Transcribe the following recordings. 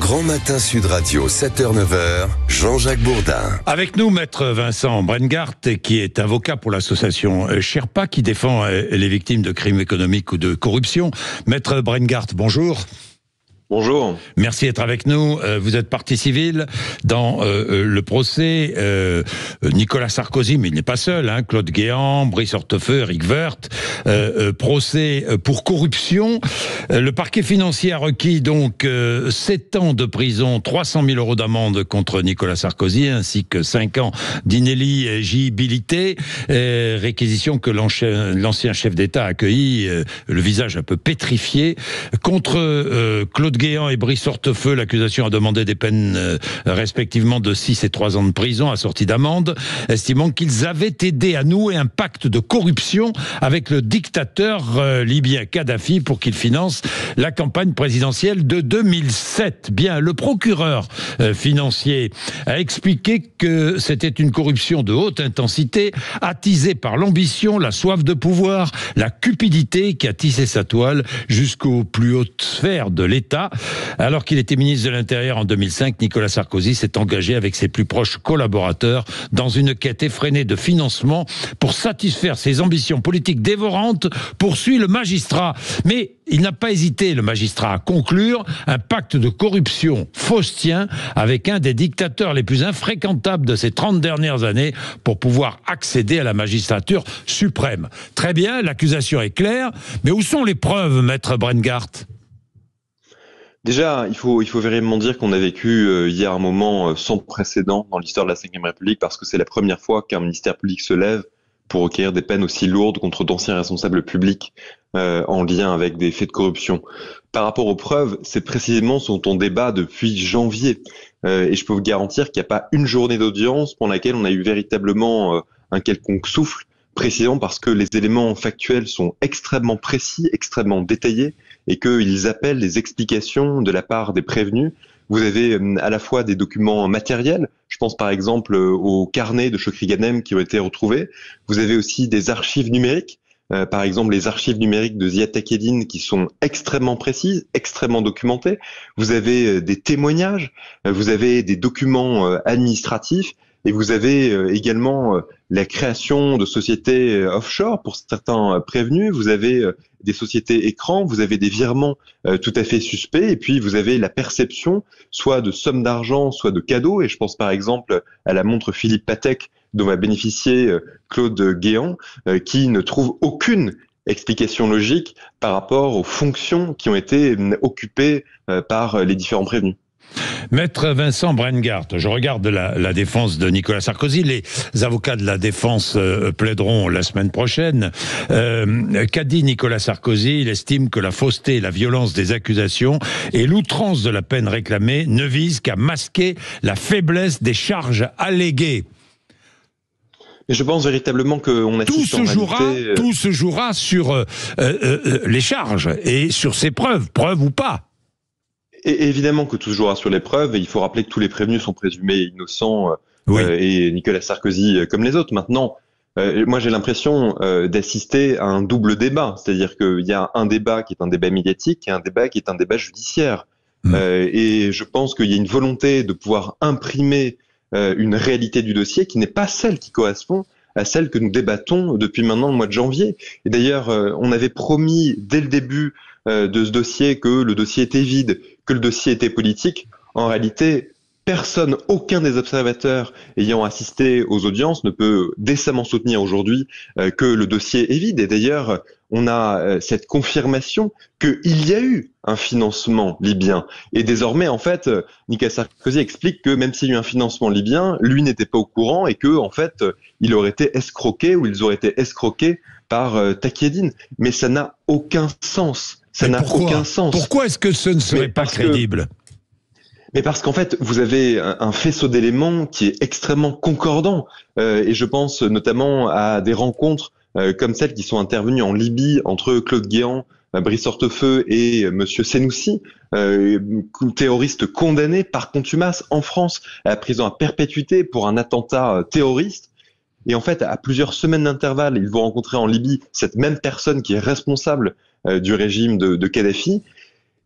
Grand Matin Sud Radio, 7h-9h, Jean-Jacques Bourdin. Avec nous, maître Vincent Brengart, qui est avocat pour l'association Sherpa, qui défend les victimes de crimes économiques ou de corruption. Maître Brengart, bonjour. Bonjour. Merci d'être avec nous. Vous êtes partie civile dans le procès Nicolas Sarkozy, mais il n'est pas seul. Claude Guéant, Brice Hortefeux, Éric Woerth. Procès pour corruption. Le parquet financier a requis donc 7 ans de prison, 300 000 € d'amende contre Nicolas Sarkozy, ainsi que 5 ans d'inéligibilité. Réquisition que l'ancien chef d'État a accueilli, le visage un peu pétrifié. Contre Claude Guéant et Brice Hortefeux, l'accusation a demandé des peines respectivement de 6 et 3 ans de prison assorties d'amende, estimant qu'ils avaient aidé à nouer un pacte de corruption avec le dictateur libyen Kadhafi pour qu'il finance la campagne présidentielle de 2007. Bien, le procureur financier a expliqué que c'était une corruption de haute intensité, attisée par l'ambition, la soif de pouvoir, la cupidité qui a tissé sa toile jusqu'aux plus hautes sphères de l'État. Alors qu'il était ministre de l'Intérieur en 2005, Nicolas Sarkozy s'est engagé avec ses plus proches collaborateurs dans une quête effrénée de financement pour satisfaire ses ambitions politiques dévorantes, poursuit le magistrat. Mais il n'a pas hésité, le magistrat, à conclure un pacte de corruption faustien avec un des dictateurs les plus infréquentables de ces 30 dernières années pour pouvoir accéder à la magistrature suprême. Très bien, l'accusation est claire, mais où sont les preuves, maître Brengart ? Déjà, il faut véritablement dire qu'on a vécu hier un moment sans précédent dans l'histoire de la Ve République, parce que c'est la première fois qu'un ministère public se lève pour requérir des peines aussi lourdes contre d'anciens responsables publics en lien avec des faits de corruption. Par rapport aux preuves, c'est précisément ce dont on débat depuis janvier. Et je peux vous garantir qu'il n'y a pas une journée d'audience pour laquelle on a eu véritablement un quelconque souffle, précisément parce que les éléments factuels sont extrêmement précis, extrêmement détaillés, et qu'ils appellent des explications de la part des prévenus. Vous avez à la fois des documents matériels, je pense par exemple aux carnets de Chokri Ghanem qui ont été retrouvés. Vous avez aussi des archives numériques, par exemple les archives numériques de Ziad Takieddine qui sont extrêmement précises, extrêmement documentées. Vous avez des témoignages, vous avez des documents administratifs, et vous avez également la création de sociétés offshore pour certains prévenus. Vous avez des sociétés écrans, vous avez des virements tout à fait suspects, et puis vous avez la perception soit de sommes d'argent, soit de cadeaux. Et je pense par exemple à la montre Philippe Patek dont va bénéficier Claude Guéant, qui ne trouve aucune explication logique par rapport aux fonctions qui ont été occupées par les différents prévenus. Maître Vincent Brengart, je regarde la défense de Nicolas Sarkozy. Les avocats de la défense plaideront la semaine prochaine. Qu'a dit Nicolas Sarkozy ? Il estime que la fausseté et la violence des accusations et l'outrance de la peine réclamée ne visent qu'à masquer la faiblesse des charges alléguées. Et je pense véritablement qu'on assiste tout se jouera sur les charges et sur ces preuves ou pas. Et évidemment que tout se jouera sur les preuves, et il faut rappeler que tous les prévenus sont présumés innocents, oui. Et Nicolas Sarkozy comme les autres. Maintenant, moi j'ai l'impression d'assister à un double débat, c'est-à-dire qu'il y a un débat qui est un débat médiatique et un débat qui est un débat judiciaire. Et je pense qu'il y a une volonté de pouvoir imprimer une réalité du dossier qui n'est pas celle qui correspond à celle que nous débattons depuis maintenant le mois de janvier. Et d'ailleurs, on avait promis dès le début de ce dossier que le dossier était vide, que le dossier était politique. En réalité, personne, aucun des observateurs ayant assisté aux audiences ne peut décemment soutenir aujourd'hui que le dossier est vide. Et d'ailleurs, on a cette confirmation qu'il y a eu un financement libyen. Et désormais, en fait, Nicolas Sarkozy explique que même s'il y a eu un financement libyen, lui n'était pas au courant et que, en fait, il aurait été escroqué ou ils auraient été escroqués par Takieddine. Mais ça n'a aucun sens. Ça n'a aucun sens. Pourquoi est-ce que ce ne serait pas crédible ? Mais parce qu'en fait, vous avez un faisceau d'éléments qui est extrêmement concordant. Et je pense notamment à des rencontres comme celles qui sont intervenues en Libye entre Claude Guéant, Brice Hortefeux et Monsieur Senoussi, terroriste condamné par contumace en France à la prison à perpétuité pour un attentat terroriste. Et en fait, à plusieurs semaines d'intervalle, ils vont rencontrer en Libye cette même personne qui est responsable du régime de Kadhafi.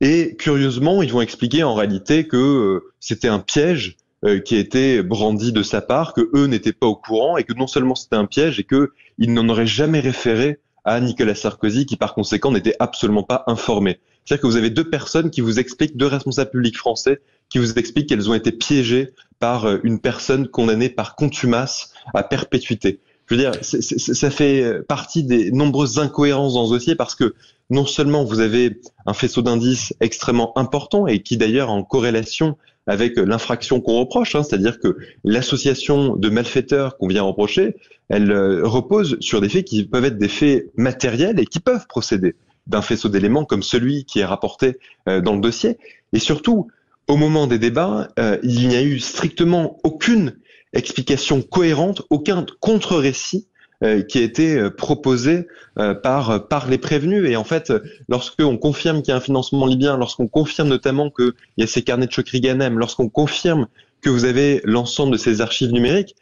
Et curieusement, ils vont expliquer en réalité que c'était un piège qui a été brandi de sa part, que eux n'étaient pas au courant et que non seulement c'était un piège et qu'ils n'en auraient jamais référé à Nicolas Sarkozy qui par conséquent n'était absolument pas informé. C'est-à-dire que vous avez deux personnes qui vous expliquent, deux responsables publics français qui vous expliquent qu'elles ont été piégées par une personne condamnée par contumace à perpétuité. Je veux dire, ça fait partie des nombreuses incohérences dans ce dossier parce que non seulement vous avez un faisceau d'indices extrêmement important et qui d'ailleurs est en corrélation avec l'infraction qu'on reproche, c'est-à-dire que l'association de malfaiteurs qu'on vient reprocher, elle repose sur des faits qui peuvent être des faits matériels et qui peuvent procéder d'un faisceau d'éléments comme celui qui est rapporté dans le dossier. Et surtout, au moment des débats, il n'y a eu strictement aucune explication cohérente, aucun contre-récit qui a été proposé par les prévenus. Et en fait, lorsqu'on confirme qu'il y a un financement libyen, lorsqu'on confirme notamment qu'il y a ces carnets de Chokri Ghanem, lorsqu'on confirme que vous avez l'ensemble de ces archives numériques,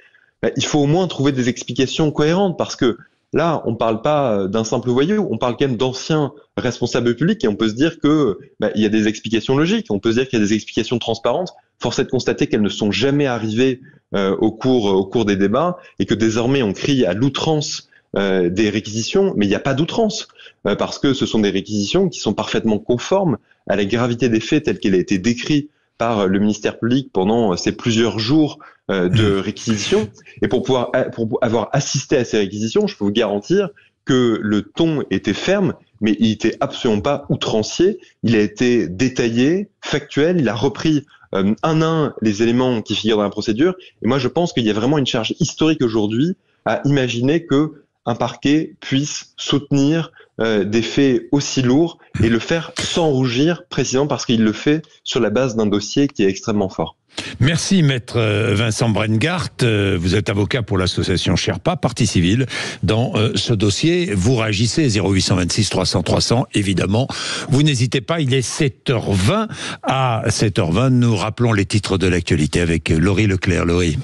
il faut au moins trouver des explications cohérentes parce que là, on ne parle pas d'un simple voyou, on parle quand même d'anciens responsables publics et on peut se dire que il y a des explications logiques, on peut se dire qu'il y a des explications transparentes. Force est de constater qu'elles ne sont jamais arrivées au cours des débats et que désormais on crie à l'outrance des réquisitions, mais il n'y a pas d'outrance parce que ce sont des réquisitions qui sont parfaitement conformes à la gravité des faits telle qu'elle a été décrite par le ministère public pendant ces plusieurs jours de réquisition. Et pour avoir assisté à ces réquisitions, je peux vous garantir que le ton était ferme, mais il était absolument pas outrancier. Il a été détaillé, factuel. Il a repris un à un les éléments qui figurent dans la procédure. Et moi, je pense qu'il y a vraiment une charge historique aujourd'hui à imaginer que un parquet puisse soutenir des faits aussi lourds et le faire sans rougir, précisément parce qu'il le fait sur la base d'un dossier qui est extrêmement fort. Merci maître Vincent Brengart, vous êtes avocat pour l'association Sherpa, partie civile dans ce dossier. Vous réagissez 0826 300 300, évidemment. Vous n'hésitez pas, il est 7h20. À 7h20, nous rappelons les titres de l'actualité avec Laurie Leclerc. Laurie.